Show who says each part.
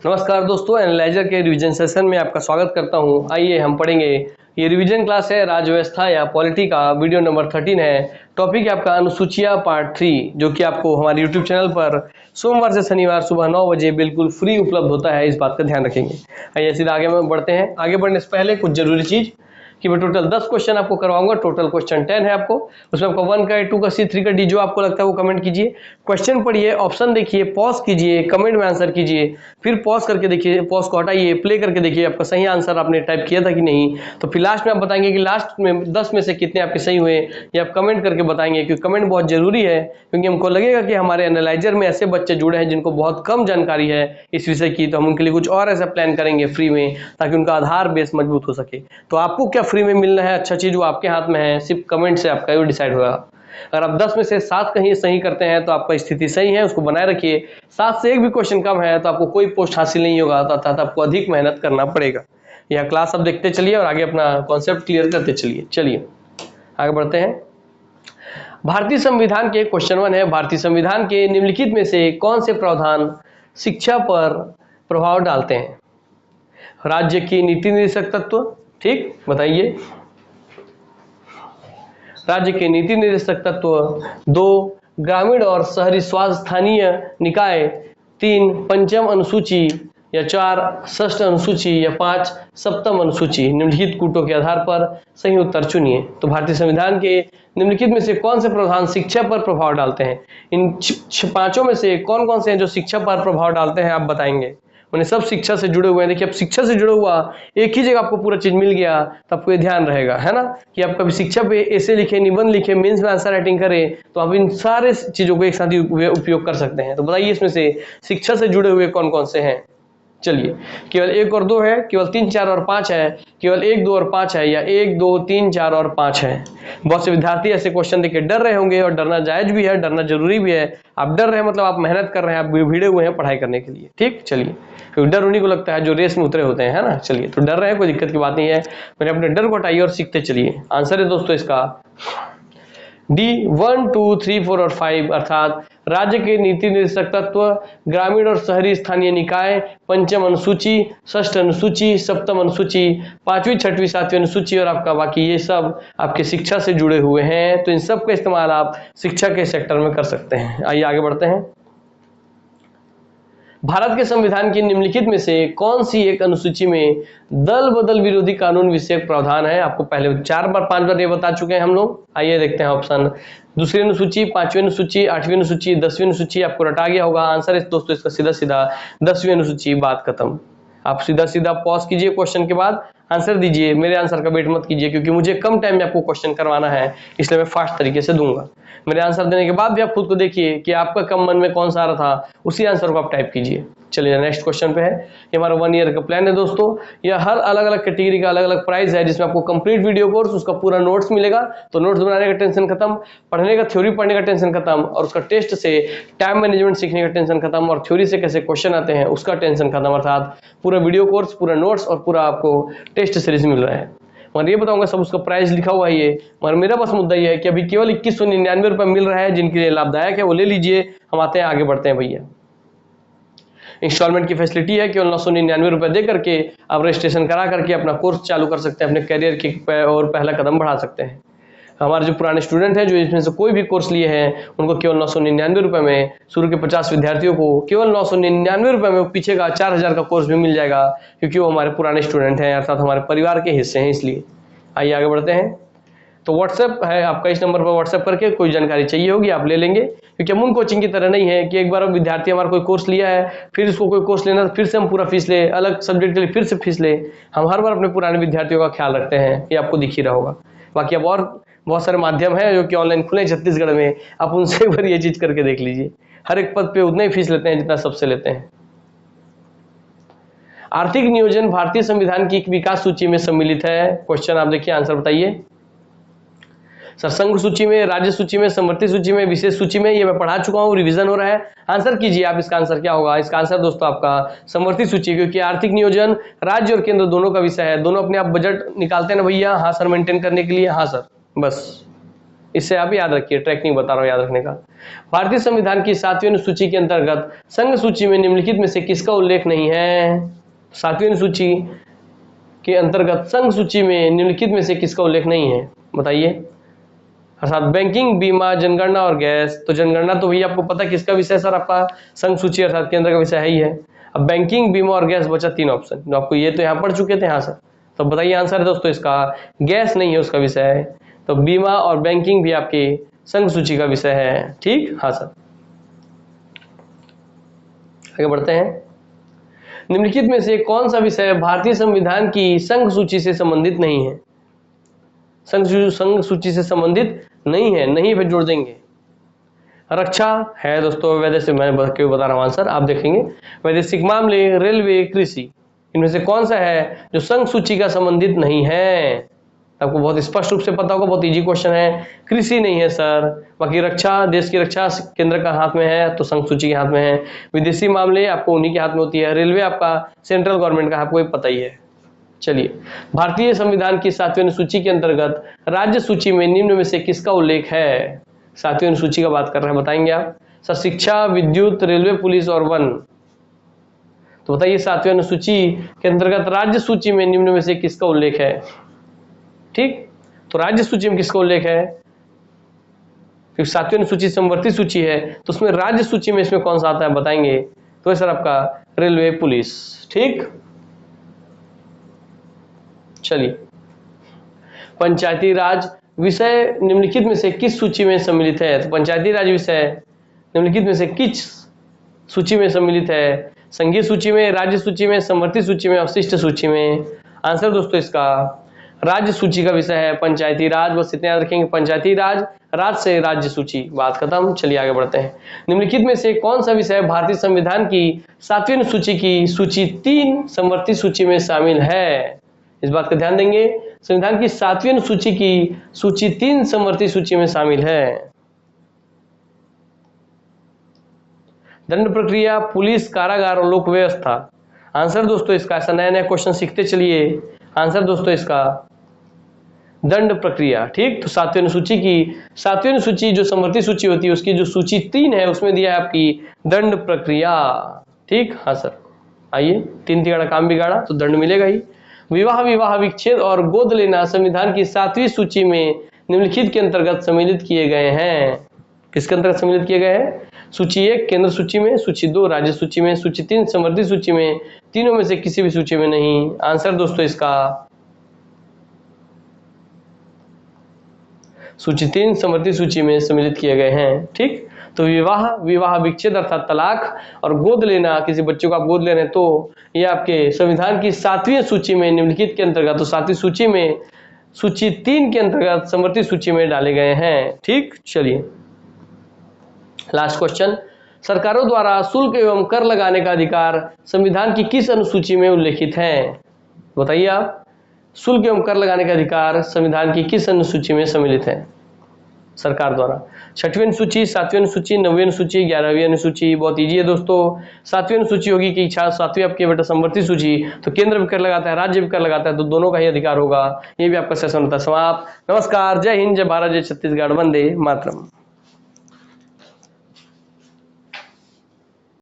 Speaker 1: नमस्कार दोस्तों, एनालाइजर के रिवीजन सेशन में आपका स्वागत करता हूं। आइए हम पढ़ेंगे। ये रिवीजन क्लास है राज्य व्यवस्था या पॉलिटी का, वीडियो नंबर 13 है। टॉपिक है आपका अनुसूचियां पार्ट 3, जो कि आपको हमारे यूट्यूब चैनल पर सोमवार से शनिवार सुबह 9 बजे बिल्कुल फ्री उपलब्ध होता है। इस बात का ध्यान रखेंगे। आइए सीधा आगे में बढ़ते हैं। आगे बढ़ने से पहले कुछ जरूरी चीज कि मैं टोटल 10 क्वेश्चन आपको करवाऊंगा। टोटल क्वेश्चन 10 है आपको, उसमें आपका 1 का, 2 का, C, 3 का, D जो आपको लगता है वो कमेंट कीजिए। क्वेश्चन पढ़िए, ऑप्शन देखिए, पॉज कीजिए, कमेंट में आंसर कीजिए, फिर पॉज करके देखिए, पॉज को हटाइए, प्ले करके देखिए आपका सही आंसर आपने टाइप किया था कि नहीं। तो फिर लास्ट में आप बताएंगे कि लास्ट में 10 में से कितने आपके सही हुए, ये आप कमेंट करके बताएंगे, क्योंकि कमेंट बहुत जरूरी है। क्योंकि हमको लगेगा कि हमारे एनालाइजर में ऐसे बच्चे जुड़े हैं जिनको बहुत कम जानकारी है इस विषय की, तो हम उनके लिए कुछ और ऐसा प्लान करेंगे फ्री में, ताकि उनका आधार बेस मजबूत हो सके। तो आपको क्या फ्री में मिलना है, अच्छा चीज वो आपके हाथ में है, सिर्फ कमेंट से आपका वो डिसाइड होगा। अगर आप 10 में से 7 कहीं सही करते हैं तो आपका स्थिति सही है, उसको बनाए रखिए। 7 से एक भी क्वेश्चन कम है तो आपको कोई पोस्ट हासिल नहीं होगा, अर्थात आपको अधिक मेहनत करना पड़ेगा। यह क्लास आप देखते चलिए और आगे अपना कॉन्सेप्ट क्लियर करते चलिए। चलिए आगे बढ़ते हैं। भारतीय संविधान के क्वेश्चन 1 है, भारतीय संविधान के निम्नलिखित में से कौन से प्रावधान शिक्षा पर प्रभाव डालते हैं? राज्य की नीति निर्देशक तत्व, ठीक बताइए। राज्य के नीति निर्देशक तत्व। 2 ग्रामीण और शहरी स्थानीय निकाय। 3 पंचम अनुसूची या 4 षष्ठ अनुसूची या 5 सप्तम अनुसूची। निम्नलिखित कूटों के आधार पर सही उत्तर चुनिए। तो भारतीय संविधान के निम्नलिखित में से कौन से प्रावधान शिक्षा पर प्रभाव डालते हैं? इन 5 में से कौन कौन से हैं जो शिक्षा पर प्रभाव डालते हैं, आप बताएंगे। उन्हें सब शिक्षा से जुड़े हुए हैं। देखिए, अब शिक्षा से जुड़ा हुआ एक ही जगह आपको पूरा चीज मिल गया तो आपको ये ध्यान रहेगा, है ना, कि आप कभी शिक्षा पे ऐसे लिखे, निबंध लिखे, मेंस में आंसर राइटिंग करें तो आप इन सारे चीजों को एक साथ ही उपयोग कर सकते हैं। तो बताइए इसमें से शिक्षा से जुड़े हुए कौन कौन से हैं? चलिए, केवल 1 और 2 है, केवल 3, 4 और 5 है, केवल 1, 2 और 5 है, या 1, 2, 3, 4 और 5 है। बहुत से विद्यार्थी ऐसे क्वेश्चन देख के डर रहे होंगे, और डरना जायज भी है, डरना जरूरी भी है। आप डर रहे हैं मतलब आप मेहनत कर रहे हैं, आप भिड़े हुए हैं पढ़ाई करने के लिए, ठीक। चलिए, क्योंकि डर उन्हीं को लगता है जो रेस में उतरे होते हैं, है ना। चलिए, तो डर रहे हैं, कोई दिक्कत की बात नहीं है। मैंने अपने डर को हटाइए और सीखते चलिए। आंसर है दोस्तों इसका D 1, 2, 3, 4 और 5, अर्थात राज्य के नीति निर्देशक तत्व, ग्रामीण और शहरी स्थानीय निकाय, पंचम अनुसूची, षष्ठ अनुसूची, सप्तम अनुसूची, 5वीं, 6वीं, 7वीं अनुसूची और आपका बाकी, ये सब आपके शिक्षा से जुड़े हुए हैं। तो इन सब का इस्तेमाल आप शिक्षा के सेक्टर में कर सकते हैं। आइए आगे बढ़ते हैं। भारत के संविधान की निम्नलिखित में से कौन सी एक अनुसूची में दल बदल विरोधी कानून विषयक प्रावधान है? आपको पहले 4 बार 5 बार ये बता चुके हैं हम लोग। आइए देखते हैं ऑप्शन। दूसरी अनुसूची, 5वीं अनुसूची, 8वीं अनुसूची, 10वीं अनुसूची। आपको रटा गया होगा। आंसर है दोस्तों इसका सीधा सीधा 10वीं अनुसूची। बात खत्म। आप सीधा सीधा पॉज कीजिए, क्वेश्चन के बाद आंसर दीजिए। मेरे आंसर का वेट मत कीजिए, क्योंकि मुझे कम टाइम में आपको क्वेश्चन करवाना है, इसलिए मैं फास्ट तरीके से दूंगा। मेरे आंसर देने के बाद भी आप खुद को देखिए कि आपका कम मन में कौन सा आ रहा था, उसी आंसर को आप टाइप कीजिए। चलिए नेक्स्ट क्वेश्चन पे है। ये हमारा 1 ईयर का प्लान है दोस्तों। यह हर अलग अलग कैटेगरी का अलग अलग प्राइस है, जिसमें आपको कंप्लीट वीडियो कोर्स, उसका पूरा नोट्स मिलेगा। तो नोट्स बनाने का टेंशन खत्म, पढ़ने का थ्योरी पढ़ने का टेंशन खत्म, और उसका टेस्ट से टाइम मैनेजमेंट सीखने का टेंशन खत्म, और थ्योरी से कैसे क्वेश्चन आते हैं उसका टेंशन खत्म। अर्थात पूरा वीडियो कोर्स, पूरा नोट्स और पूरा आपको टेस्ट सीरीज मिल रहा है। मगर ये बताऊंगा सब उसका प्राइस लिखा हुआ है ये, मगर मेरा बस मुद्दा ये है कि अभी केवल 2199 रुपये मिल रहा है। जिनके लिए लाभदायक है वो ले लीजिए। हम आते हैं, आगे बढ़ते हैं भैया। इंस्टॉलमेंट की फैसिलिटी है, केवल 999 रुपये दे करके आप रजिस्ट्रेशन करा करके अपना कोर्स चालू कर सकते हैं, अपने करियर के और पहला कदम बढ़ा सकते हैं। हमारे जो पुराने स्टूडेंट हैं, जो इसमें से कोई भी कोर्स लिए हैं, उनको केवल 999 रुपये में, शुरू के 50 विद्यार्थियों को केवल 999 रुपये में पीछे का 4000 का कोर्स भी मिल जाएगा, क्योंकि वो हमारे पुराने स्टूडेंट हैं, अर्थात हमारे परिवार के हिस्से हैं, इसलिए। आइए आगे बढ़ते हैं। तो व्हाट्सएप है आपका, इस नंबर पर व्हाट्सएप करके कोई जानकारी चाहिए होगी आप ले लेंगे, क्योंकि अमून कोचिंग की तरह नहीं है कि एक बार विद्यार्थी हमारा कोई कोर्स लिया है, फिर उसको कोई कोर्स लेना, फिर से हम पूरा फीस ले, अलग सब्जेक्ट के लिए फिर से फीस ले। हम हर बार अपने पुराने विद्यार्थियों का ख्याल रखते हैं, ये आपको दिख ही रहा होगा। बाकी अब और बहुत सारे माध्यम हैं जो कि ऑनलाइन खुले छत्तीसगढ़ में, आप उनसे एक बार ये चीज करके देख लीजिए। हर एक पद पे उतना ही फीस लेते हैं जितना सबसे लेते हैं। आर्थिक नियोजन भारतीय संविधान की विकास सूची में सम्मिलित है। क्वेश्चन आप देखिए, आंसर बताइए। सर संघ सूची में, राज्य सूची में, समवर्ती सूची में, विशेष सूची में, ये मैं पढ़ा चुका हूँ, रिवीजन हो रहा है। आंसर कीजिए आप, इसका आंसर क्या होगा? इसका आंसर दोस्तों आपका समवर्ती सूची, क्योंकि आर्थिक नियोजन राज्य और केंद्र दोनों का विषय है। दोनों अपने आप बजट निकालते हैं ना भैया। हाँ सर, मेंटेन करने के लिए। हाँ सर, बस इससे आप याद रखिए, ट्रैक नहीं बता रहा हूं याद रखने का। भारतीय संविधान की 7वीं अनुसूची के अंतर्गत संघ सूची में निम्नलिखित में से किसका उल्लेख नहीं है? 7वीं अनुसूची के अंतर्गत संघ सूची में निम्नलिखित में से किसका उल्लेख नहीं है, बताइए। अर्थात बैंकिंग, बीमा, जनगणना और गैस। तो जनगणना तो भैया आपको पता है किसका विषय सर, आपका संघ सूची अर्थात केंद्र का विषय है ही है। अब बैंकिंग, बीमा और गैस बचा 3 ऑप्शन, जो आपको ये तो यहाँ पढ़ चुके थे। हाँ सर, तो बताइए आंसर है दोस्तों इसका, गैस नहीं है उसका विषय, तो बीमा और बैंकिंग भी आपके संघ सूची का विषय है। ठीक, हाँ सर। आगे बढ़ते हैं। निम्नलिखित में से कौन सा विषय भारतीय संविधान की संघ सूची से संबंधित नहीं है? संघ सूची से संबंधित नहीं है, नहीं पे जोड़ देंगे। रक्षा है दोस्तों, वैदेशिक, मैं बता रहा हूं आंसर, आप देखेंगे। वैदेशिक मामले, रेलवे, कृषि, इनमें से कौन सा है जो संघ सूची का संबंधित नहीं है? आपको बहुत स्पष्ट रूप से पता होगा, बहुत इजी क्वेश्चन है। कृषि नहीं है सर। बाकी रक्षा, देश की रक्षा केंद्र का हाथ में है, तो संघ सूची के हाथ में है। विदेशी मामले आपको उन्हीं के हाथ में होती है। रेलवे आपका सेंट्रल गवर्नमेंट का, आपको पता ही है। चलिए, भारतीय संविधान की 7वीं अनुसूची के अंतर्गत राज्य सूची में निम्न में से किसका उल्लेख है? 7वीं अनुसूची का बात कर रहे हैं, बताएंगे आप सर। शिक्षा, विद्युत, रेलवे, पुलिस और वन। तो बताइए 7वीं अनुसूची के अंतर्गत राज्य सूची में निम्न में से किसका उल्लेख है? ठीक, तो राज्य सूची में किसका उल्लेख है? क्योंकि 7वीं अनुसूची समवर्ती सूची है, तो उसमें राज्य सूची में इसमें कौन सा आता है, बताएंगे। तो सर आपका रेलवे, पुलिस। ठीक, चलिए, पंचायती राज विषय निम्नलिखित में से किस सूची में सम्मिलित है? तो पंचायती राज विषय निम्नलिखित में से किस सूची में सम्मिलित है? संघीय सूची में, राज्य सूची में, समवर्ती सूची में, अवशिष्ट सूची में? आंसर दोस्तों इसका राज्य सूची का विषय है पंचायती राज। बस इतने याद रखेंगे, पंचायती राज, राज से राज्य सूची, बात खत्म। चलिए आगे बढ़ते हैं। निम्नलिखित में से कौन सा विषय भारतीय संविधान की 7वीं अनुसूची की सूची 3 समवर्ती सूची में शामिल है? इस बात का ध्यान देंगे, संविधान की 7वीं अनुसूची की सूची 3 समवर्ती सूची में शामिल है। दंड प्रक्रिया, पुलिस, कारागार और लोक व्यवस्था। आंसर दोस्तों इसका, ऐसा नया नया क्वेश्चन सीखते चलिए। आंसर दोस्तों इसका दंड प्रक्रिया। ठीक, तो 7वीं अनुसूची की 7वीं अनुसूची जो समवर्ती सूची होती है, उसकी जो सूची 3 है उसमें दिया है आपकी दंड प्रक्रिया। ठीक, हाँ सर। आइए, 3 तिगाड़ा काम बिगाड़ा, तो दंड मिलेगा ही। विवाह, विवाह विच्छेद और गोद लेना संविधान की 7वीं सूची में निम्नलिखित के अंतर्गत सम्मिलित किए गए हैं। किसके अंतर्गत सम्मिलित किए गए हैं? सूची 1 केंद्र सूची में, सूची 2 राज्य सूची में, सूची 3 समवर्ती सूची में, तीनों में से किसी भी सूची में नहीं। आंसर दोस्तों इसका सूची 3 समवर्ती सूची में सम्मिलित किए गए हैं। ठीक, तो विवाह, विवाह विच्छेद अर्थात तलाक, और गोद लेना, किसी बच्चे को आप गोद ले रहे हैं, तो ये आपके संविधान की 7वीं सूची में निम्नलिखित के अंतर्गत, तो 7वीं सूची में सूची 3 के अंतर्गत समवर्ती सूची में डाले गए हैं। ठीक, चलिए लास्ट क्वेश्चन। सरकारों द्वारा शुल्क एवं कर लगाने का अधिकार संविधान की किस अनुसूची में उल्लेखित है? बताइए आप, शुल्क एवं कर लगाने का अधिकार संविधान की किस अनुसूची में सम्मिलित है सरकार द्वारा? 6वीं अनुसूची, 7वीं अनुसूची, 9वीं अनुसूची, 11वीं अनुसूची? बहुत इजी है दोस्तों। 7वीं अनुसूची होगी कि 7वीं आपकी बेटा समवर्ती सूची, तो केंद्र भी कर लगाता है, राज्य भी कर लगाता है, तो दोनों का ही अधिकार होगा। ये भी आपका सेशन होता है समाप्त। नमस्कार, जय हिंद, जय भारत, जय छत्तीसगढ़, वंदे मातरम।